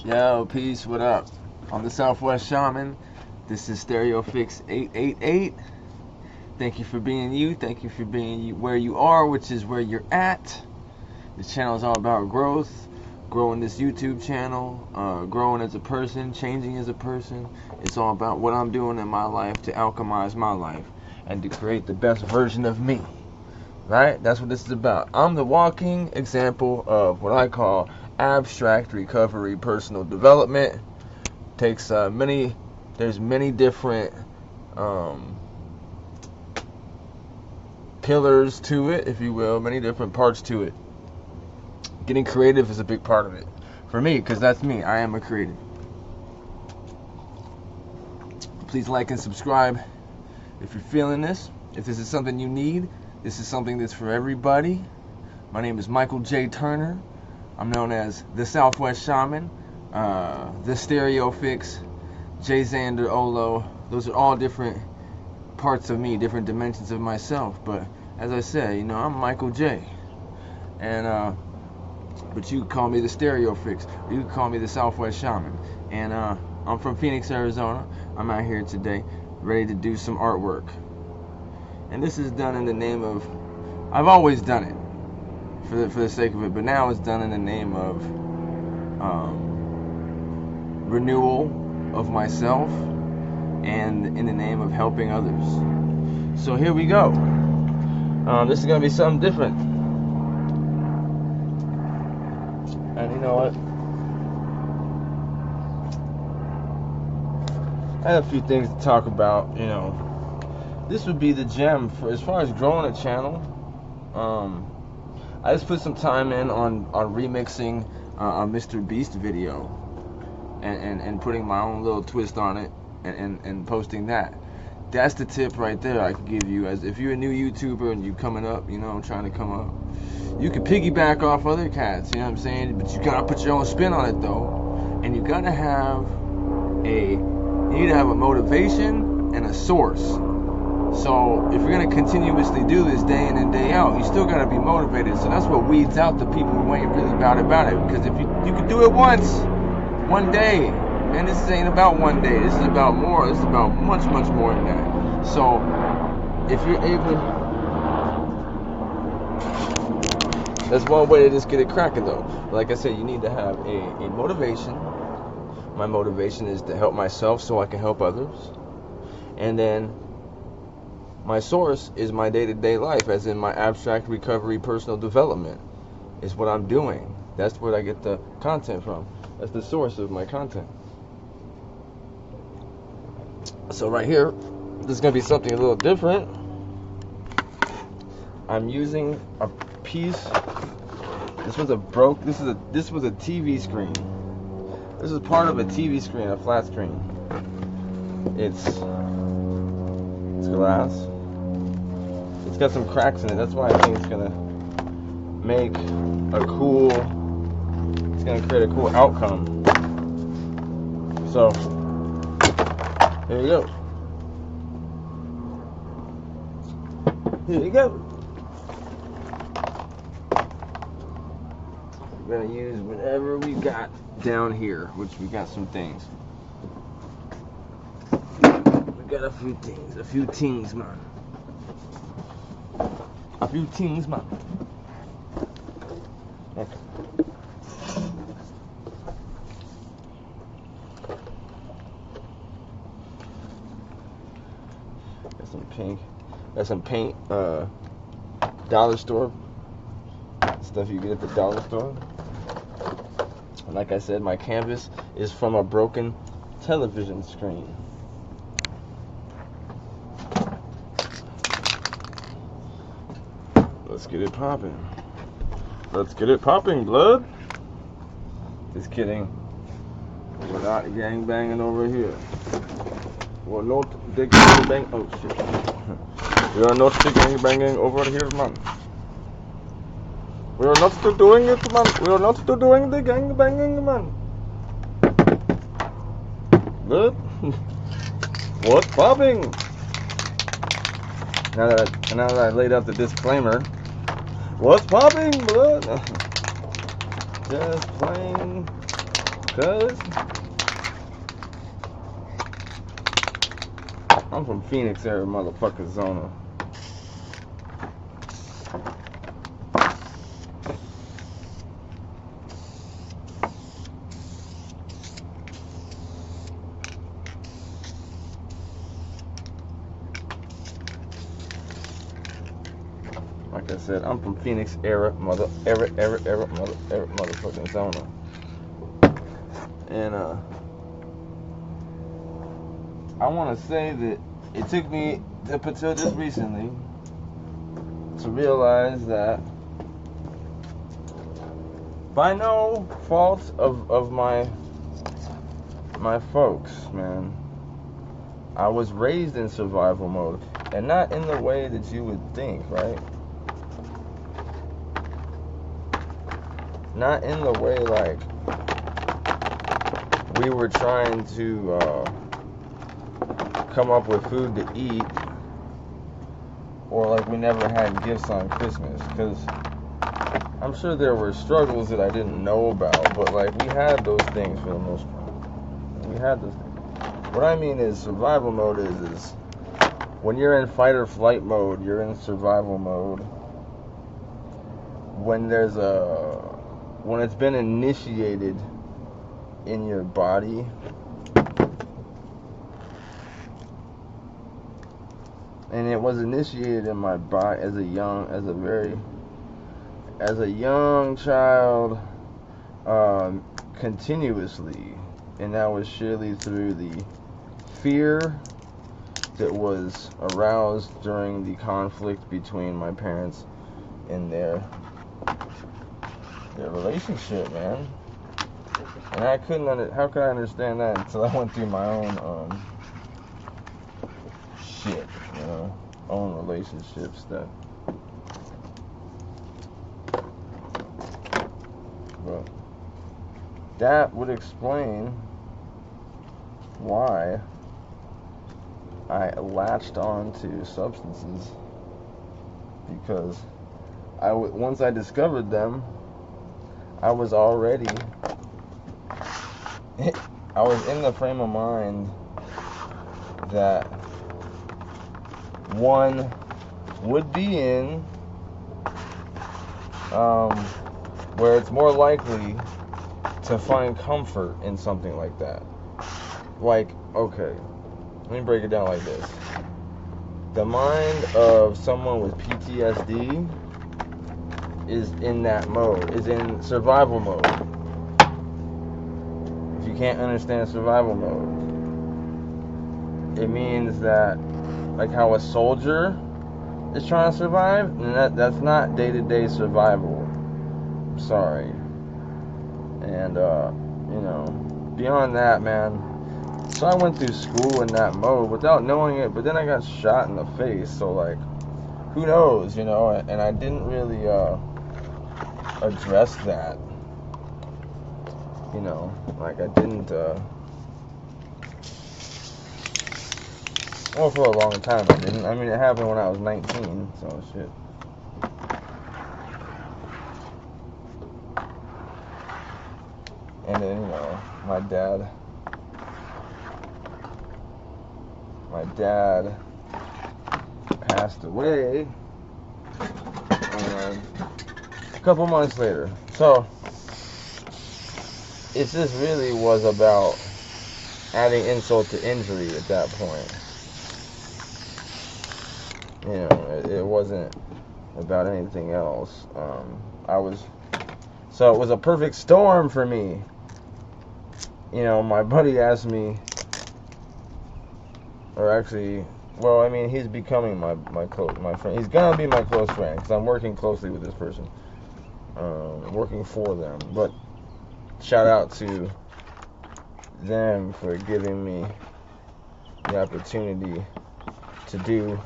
Yo, peace, what up? I'm the Southwest Shaman. This is StereoFix 888. Thank you for being you. Thank you for being where you are, which is where you're at. This channel is all about growth, growing this YouTube channel, growing as a person, changing as a person. It's all about what I'm doing in my life to alchemize my life and to create the best version of me. Right? That's what this is about. I'm the walking example of what I call abstract recovery personal development. Takes there's many different pillars to it, if you will, many different parts to it. Getting creative is a big part of it for me, because that's me. I am a creative. Please like and subscribe if you're feeling this. If this is something you need, this is something that's for everybody. My name is Michael J. Turner. I'm known as the Southwest Shaman, the StereoFix, J. Xander Olo. Those are all different parts of me, different dimensions of myself. But as I said, I'm Michael J. And but you can call me the StereoFix, or you can call me the Southwest Shaman. And I'm from Phoenix, Arizona. I'm out here today, ready to do some artwork. And this is done in the name of, I've always done it for the sake of it, but now it's done in the name of renewal of myself and in the name of helping others. So here we go. This is going to be something different. And you know what? I have a few things to talk about. This would be the gem for as far as growing a channel. I just put some time in on remixing a Mr. Beast video and putting my own little twist on it and posting that. That's the tip right there I could give you. As if you're a new YouTuber and you coming up, trying to come up, you can piggyback off other cats, you know what I'm saying? But you gotta put your own spin on it though. And you gotta have you need to have a motivation and a source. So if you're gonna continuously do this day in and day out, you still gotta be motivated. So that's what weeds out the people who ain't really about it. Because if you can do it once, one day, and this ain't about one day. This is about more. This is about much, much more than that. So if you're able, that's one way to just get it cracking though. Like I said, you need to have a motivation. My motivation is to help myself so I can help others. And then my source is my day-to-day life, as in my abstract recovery personal development is what I'm doing. That's where I get the content from. That's the source of my content. So right here, this is going to be something a little different. I'm using a piece. This was a TV screen. This is part of a TV screen, a flat screen. It's glass. It's got some cracks in it. That's why I think it's gonna make a cool. It's gonna create a cool outcome. So here you go. Here you go. We're gonna use whatever we got down here, which we got some things. We got a few things, man. A few things, man. Okay. Got some pink. Got some paint. Dollar store stuff you get at the dollar store. And like I said, my canvas is from a broken television screen. Let's get it popping. Let's get it popping, blood. Just kidding. We're not gang banging over here. We're not the gang bang. Oh shit. We are not the gang banging over here, man. We are not still doing it, man. We are not still doing the gang banging, man. Good. What's popping? Now that I laid out the disclaimer. What's popping, blood? Just plain cuz. I'm from Phoenix, Arizona, motherfucker. Like I said, I'm from Phoenix, motherfucking Zona. And I want to say that it took me up until just recently to realize that by no fault of my folks, man, I was raised in survival mode, and not in the way that you would think, right? Not in the way like we were trying to come up with food to eat, or like we never had gifts on Christmas, because I'm sure there were struggles that I didn't know about, but like we had those things for the most part. We had those things. What I mean is survival mode is when you're in fight or flight mode, you're in survival mode. When it's been initiated in your body, and it was initiated in my body as a young child, continuously, and that was surely through the fear that was aroused during the conflict between my parents and their relationship, man. And I couldn't how could I understand that until I went through my own shit, you know, own relationships but that would explain why I latched on to substances, because once I discovered them, I was already I was in the frame of mind that one would be in, where it's more likely to find comfort in something like that. Like, okay, let me break it down like this. The mind of someone with PTSD is in that mode, is in survival mode. If you can't understand survival mode, it means that, like how a soldier is trying to survive, and that's not day-to-day survival. I'm sorry. And you know, beyond that, man, so I went through school in that mode without knowing it, but then I got shot in the face, so like, who knows, you know? And I didn't really address that, you know, like I didn't well, for a long time I didn't. I mean, it happened when I was 19, so shit. And then, you know, my dad passed away, and a couple months later. So it just really was about adding insult to injury at that point. You know, it wasn't about anything else. So it was a perfect storm for me. You know, my buddy asked me, or actually, well, I mean, he's becoming my friend. He's gonna be my close friend, because I'm working closely with this person, working for them. But shout out to them for giving me the opportunity to do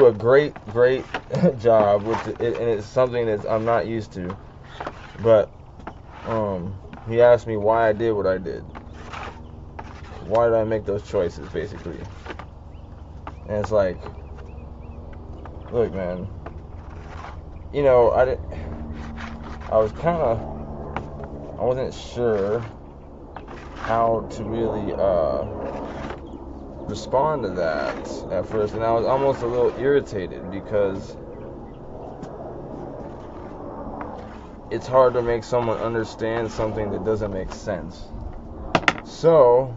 a great job with it, and it's something that I'm not used to. But he asked me why I did what I did. Why did I make those choices, basically? And it's like, look, man, you know, I wasn't sure how to really respond to that at first, and I was almost a little irritated because it's hard to make someone understand something that doesn't make sense. So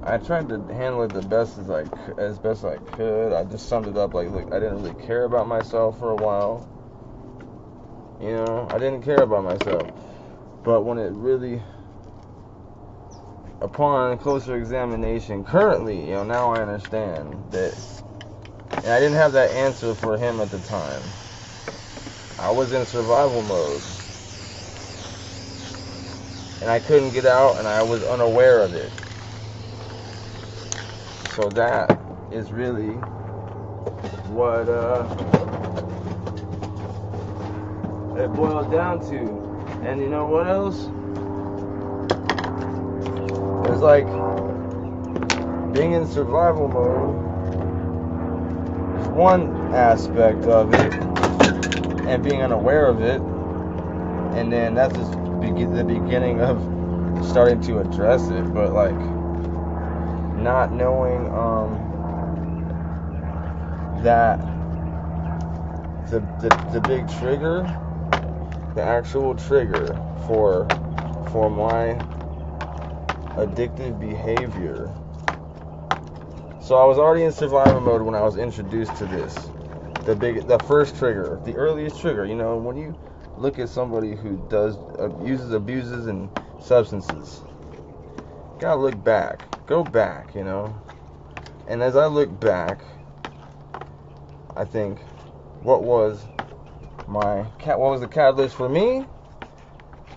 I tried to handle it the best as best I could. I just summed it up like, look, I didn't really care about myself for a while. You know, I didn't care about myself. But when it really, upon closer examination, currently, you know, now I understand that, and I didn't have that answer for him at the time. I was in survival mode, and I couldn't get out, and I was unaware of it. So that is really what it boils down to. And you know what else? It's like being in survival mode is one aspect of it, and being unaware of it, and then that's just the beginning of starting to address it. But like not knowing that the big trigger, the actual trigger for my addictive behavior. So I was already in survival mode when I was introduced to this. The first trigger, the earliest trigger. You know, when you look at somebody who abuses and substances, gotta look back, go back, you know. And as I look back, I think, what was the catalyst for me?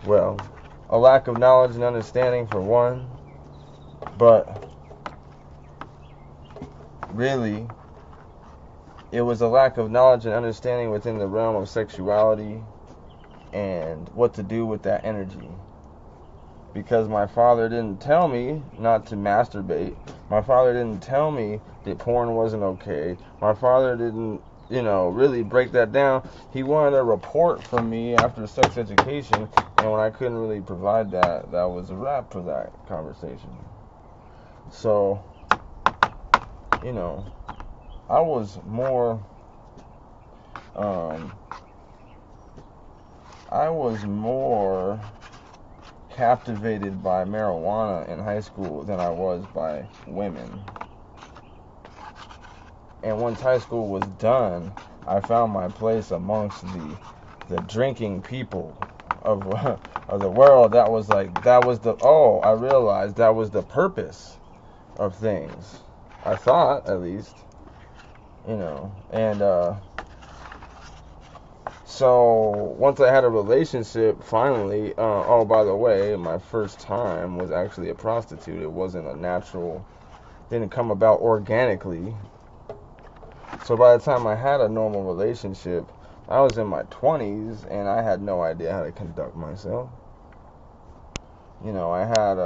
Well, a lack of knowledge and understanding for one, but really, it was a lack of knowledge and understanding within the realm of sexuality and what to do with that energy. Because my father didn't tell me not to masturbate. My father didn't tell me that porn wasn't okay. My father didn't, you know, really break that down. He wanted a report from me after sex education, and when I couldn't really provide that, that was a wrap for that conversation. So, you know, I was more captivated by marijuana in high school than I was by women. And once high school was done, I found my place amongst the drinking people of the world. I realized that was the purpose of things. I thought, at least, you know. And so once I had a relationship, finally, oh, by the way, my first time was actually a prostitute. It wasn't a natural, didn't come about organically. So by the time I had a normal relationship, I was in my 20s, and I had no idea how to conduct myself. You know, I had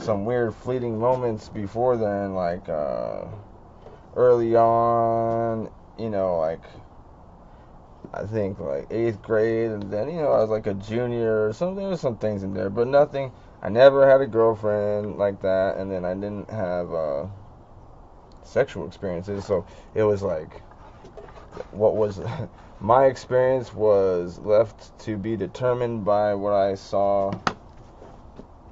some weird fleeting moments before then, like early on, you know, like I think like 8th grade, and then, you know, I was like a junior or something. There was some things in there, but nothing. I never had a girlfriend like that, and then I didn't have sexual experiences, so it was like, what was my experience was left to be determined by what I saw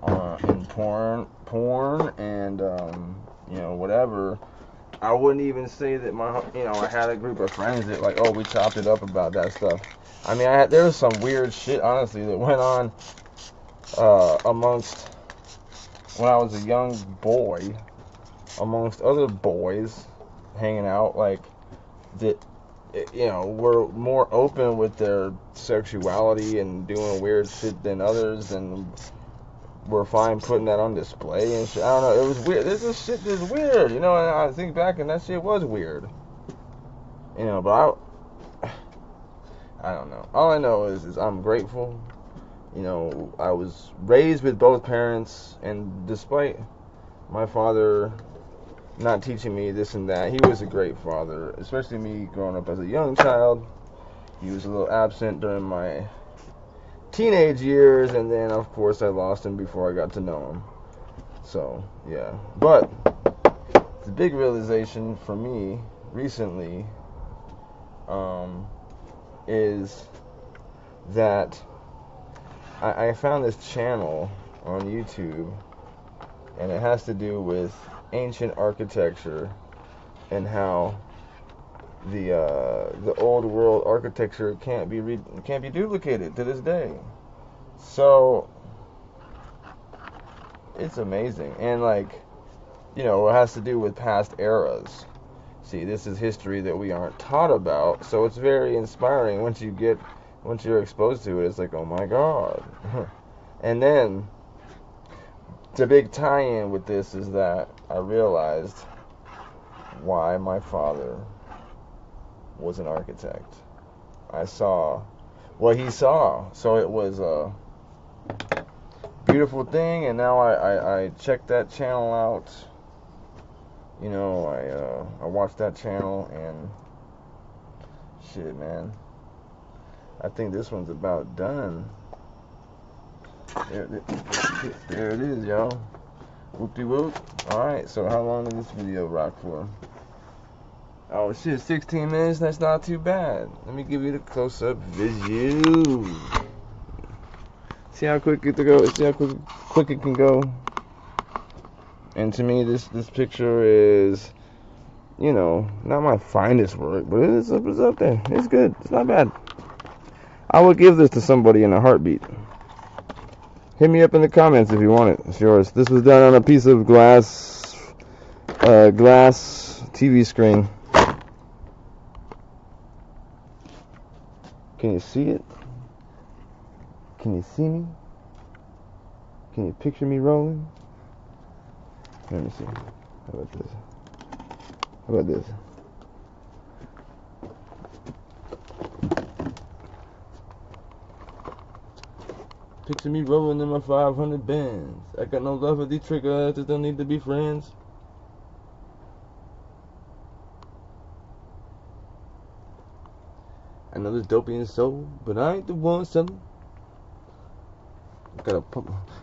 in porn, and you know, whatever. I wouldn't even say that I had a group of friends that like, oh, we chopped it up about that stuff. I mean, there was some weird shit, honestly, that went on amongst, when I was a young boy, amongst other boys hanging out, like, that, you know, were more open with their sexuality and doing weird shit than others, and were fine putting that on display and shit. I don't know, it was weird. This is shit that's weird, you know, and I think back and that shit was weird. You know, but I don't know. All I know is I'm grateful. You know, I was raised with both parents, and despite my father not teaching me this and that, he was a great father, especially me growing up as a young child. He was a little absent during my teenage years, and then of course I lost him before I got to know him. So yeah, but the big realization for me recently is that I found this channel on YouTube, and it has to do with ancient architecture and how the old world architecture can't be duplicated to this day. So it's amazing, and like, you know, it has to do with past eras. See, this is history that we aren't taught about, so it's very inspiring once you're exposed to it. It's like, oh my god. And then the big tie-in with this is that I realized why my father was an architect. I saw what he saw, so it was a beautiful thing, and now I checked that channel out. You know, I watched that channel, and shit, man, I think this one's about done. There it is, y'all. Whoop-de-whoop. Alright, so how long did this video rock for? Oh shit, 16 minutes, that's not too bad. Let me give you the close-up video. See how quick it goes, see how quick it can go. And to me, this picture is, you know, not my finest work, but it's up there. It's good, it's not bad. I would give this to somebody in a heartbeat. Hit me up in the comments if you want it. It's yours. This was done on a piece of glass TV screen. Can you see it? Can you see me? Can you picture me rolling? Let me see. How about this? How about this? Picture me rolling in my 500 bands. I got no love for these triggers, just don't need to be friends. I know this dope in soul, but I ain't the one selling. Got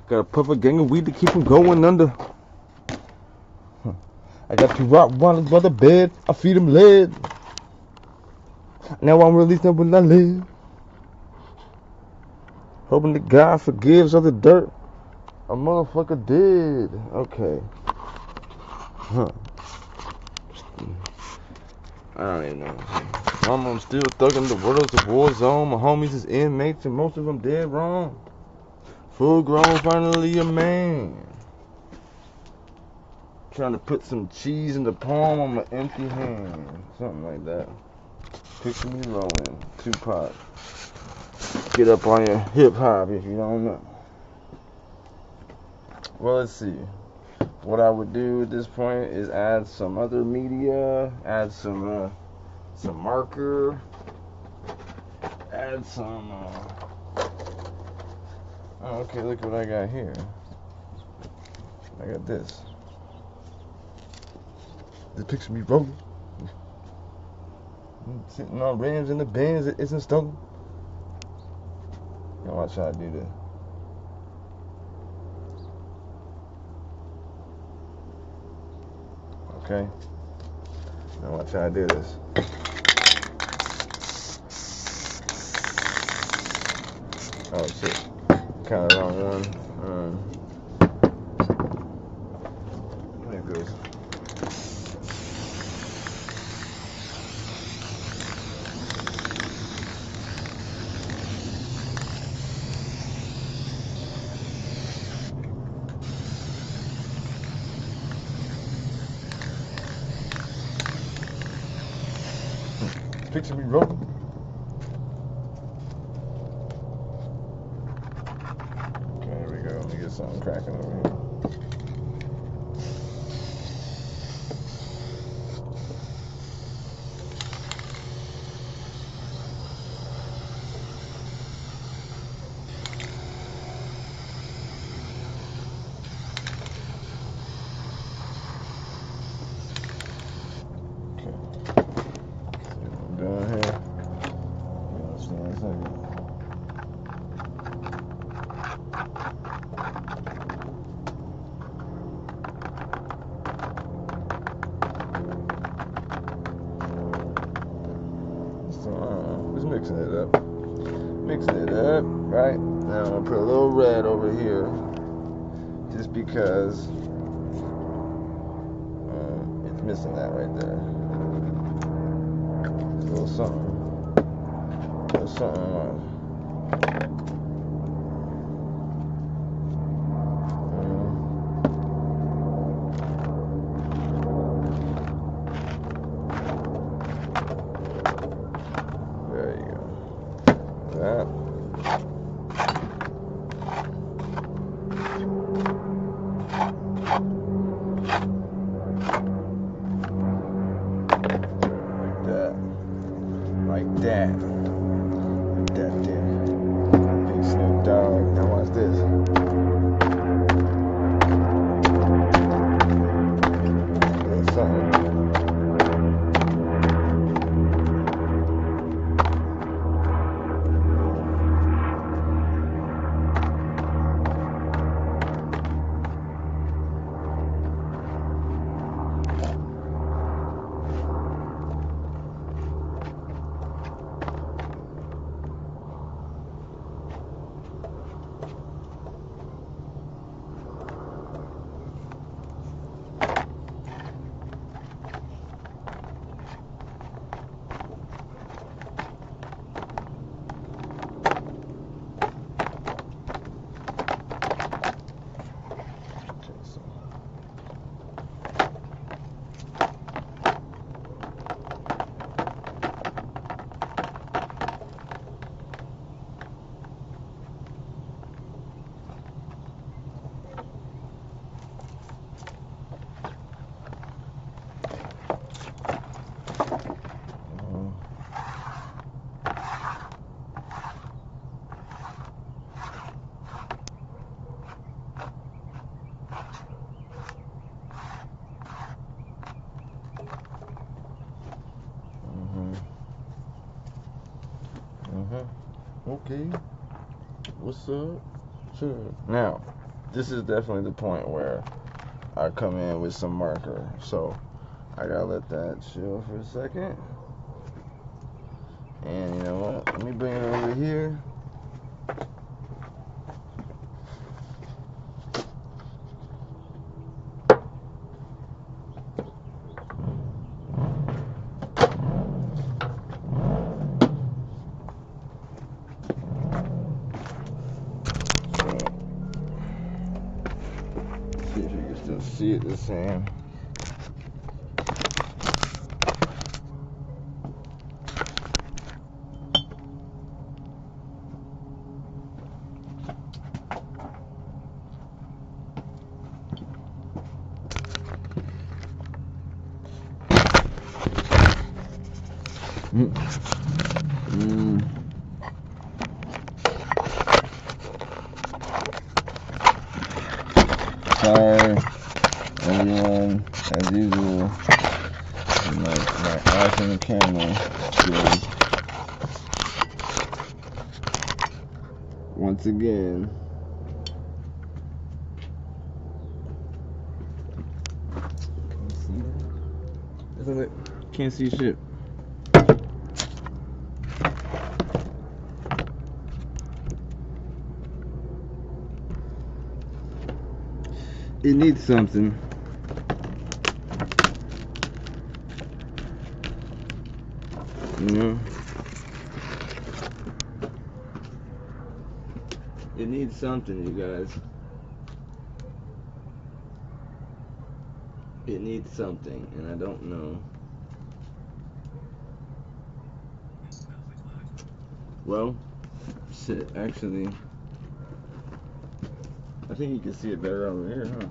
a puff a gang of weed to keep from going under. I got 2 rock wallets by the bed. I feed them lead. Now I'm releasing when I live. Hoping that God forgives all the dirt a motherfucker did. Okay. I don't even know. I'm still thugging, the world's a war zone. My homies is inmates and most of them dead wrong. Full grown, finally a man. Trying to put some cheese in the palm on my empty hand. Something like that. Picture me rolling. Tupac. Get up on your hip hop if you don't know. Well, let's see. What I would do at this point is add some other media, add some marker, add some. Oh, okay, look what I got here. I got this. This picture me rolling. Sitting on rims in the Benz that isn't stolen. Now watch how I do this. Okay. Now watch how I do this. Oh shit. Kind of the wrong one. There it goes. Picture me rolling. Okay, there we go. Let me get something cracking over here. just because it's missing that right there. A little something. A little something. There you go. That. Like that there. Big Snoop Dogg. Now watch this. That's something. Okay. What's up? Sure. Now, this is definitely the point where I come in with some marker. So I gotta let that chill for a second. And you know what? Let me bring it over here. See if you can still see it the same. Sorry, everyone, as usual, my awesome camera skills. Once again, can't see shit. It needs something. You know? It needs something, you guys. It needs something, and I don't know. Well, shit, actually, I think you can see it better over here, huh?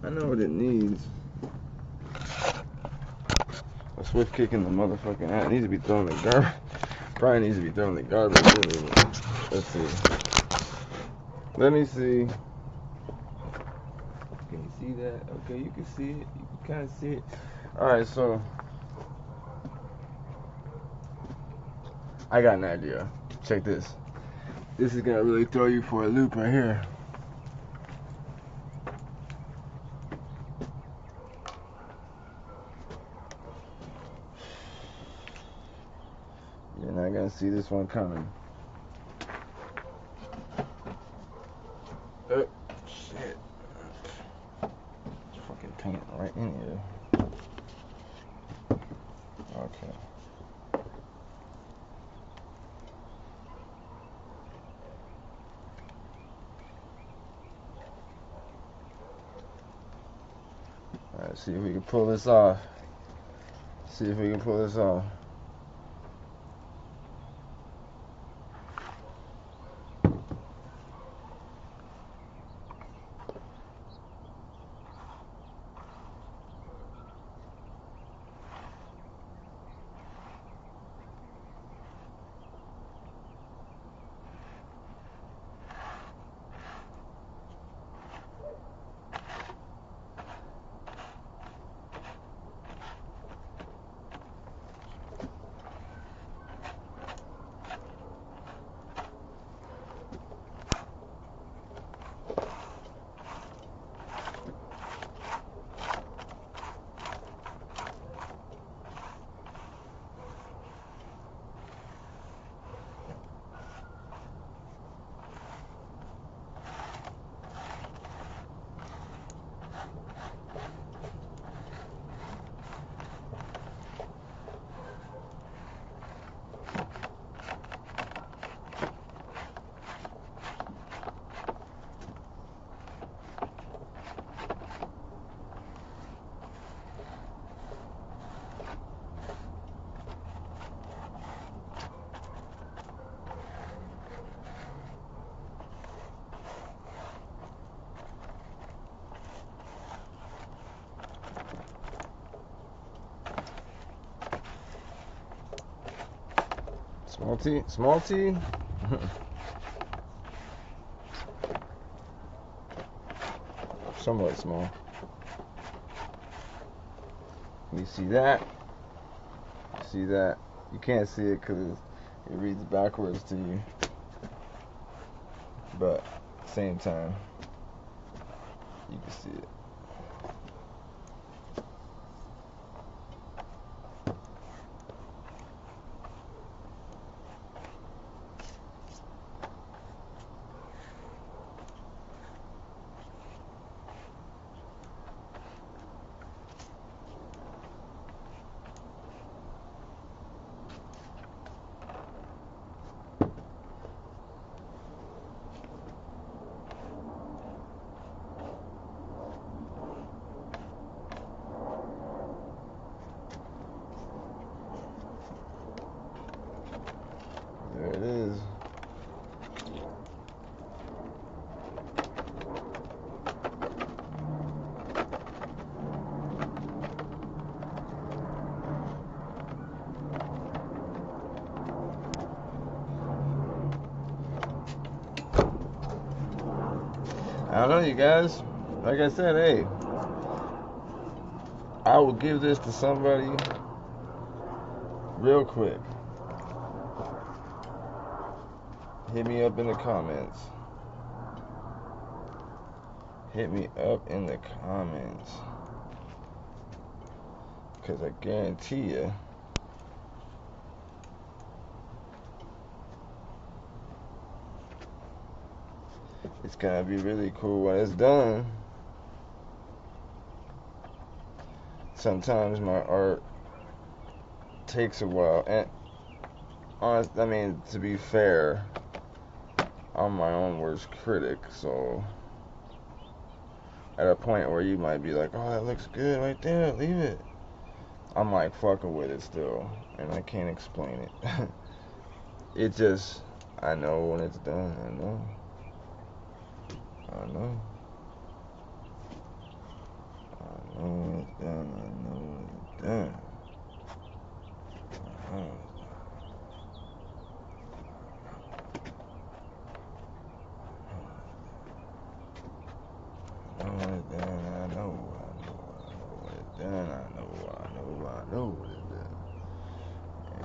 I know what it needs. A swift kick in the motherfucking ass. It needs to be thrown in the garbage. Probably needs to be thrown in the garbage. Let's see. Let me see. Can you see that? Okay, you can see it. You can kind of see it. Alright, so I got an idea. Check this. This is gonna really throw you for a loop right here. You're not gonna see this one coming. in here. Okay. Alright, see if we can pull this off. See if we can pull this off. Small T, small T. Somewhat small. You see that? You see that? You can't see it because it reads backwards to you. But at the same time, you can see it. There it is. I don't know, you guys. Like I said, hey, I will give this to somebody real quick. Hit me up in the comments. Hit me up in the comments. Because I guarantee you, it's gonna be really cool when it's done. Sometimes my art takes a while, and I mean, to be fair, I'm my own worst critic, so at a point where you might be like, oh, that looks good right there, leave it, I'm like fucking with it still, and I can't explain it. It just, I know when it's done. I know when it's done. I know when it's done. I know when it's done. I know when it's done. I know when it's done.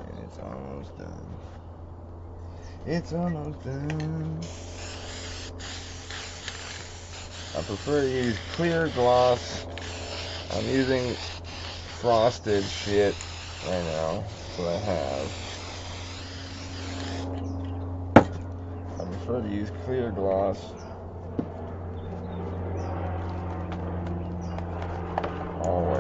And it's almost done. It's almost done. I prefer to use clear gloss. I'm using frosted shit right now. That's what I have. I prefer to use clear gloss. Always.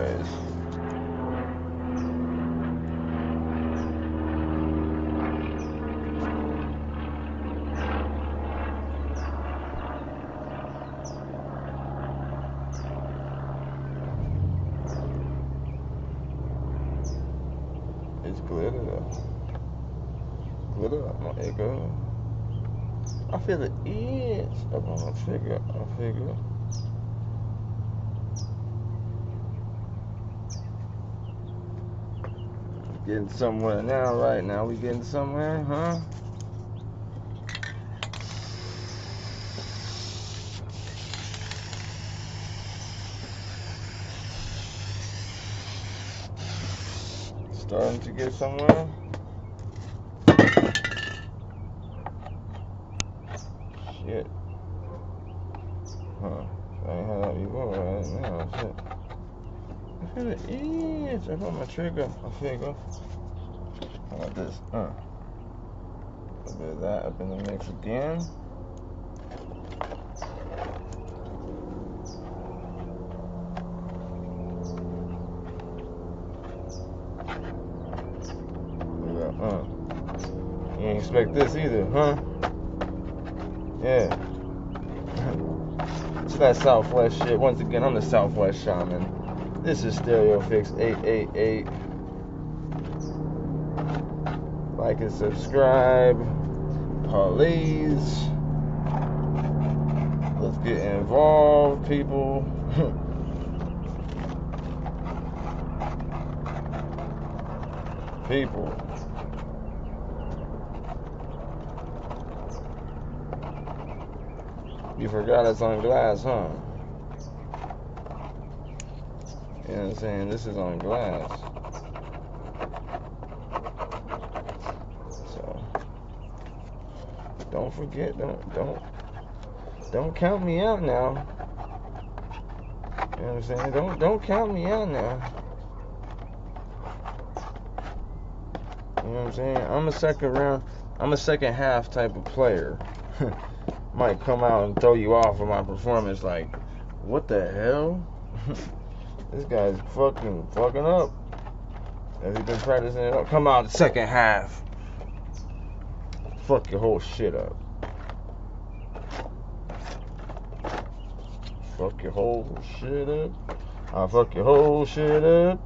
it goes. I feel the edge up on my trigger. I figure. Getting somewhere now, right now. We getting somewhere, huh? Starting to get somewhere. Shit. Huh. I ain't had that before right now. Shit. I feel the edge up on my trigger. I figure. How about this? A bit of that up in the mix again. You ain't expect this either, huh? Yeah. It's that Southwest shit. Once again, I'm the Southwest Shaman. This is StereoFix 888. Like and subscribe. Please. Let's get involved, people. People. You forgot it's on glass, huh? You know what I'm saying? This is on glass. So don't forget, don't count me out now. You know what I'm saying? Don't count me out now. You know what I'm saying? I'm a second half type of player. Might come out and throw you off of my performance like, what the hell? This guy's fucking up. Has he been practicing it up? Come out the second half. Fuck your whole shit up. Fuck your whole shit up. I'll fuck your whole shit up.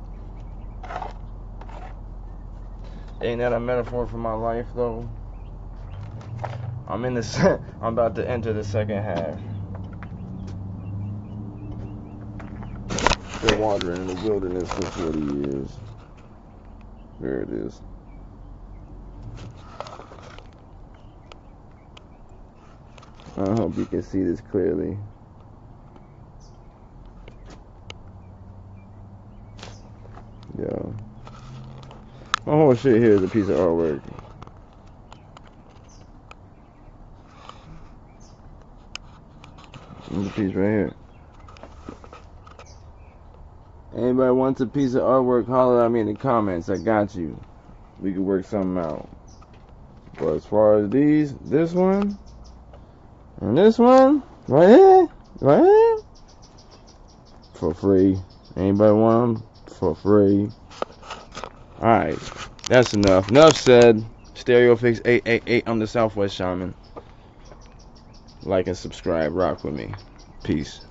Ain't that a metaphor for my life though? I'm about to enter the second half. Been wandering in the wilderness for 40 years. There it is. I hope you can see this clearly. Yeah. My whole shit here is a piece of artwork. There's a piece right here. Anybody wants a piece of artwork, holler at me in the comments. I got you. We can work something out. But as far as this one, and this one, right here, for free. Anybody want them? For free. Alright, that's enough. Enough said. StereoFix 888. I'm the Southwest Shaman. Like and subscribe. Rock with me. Peace.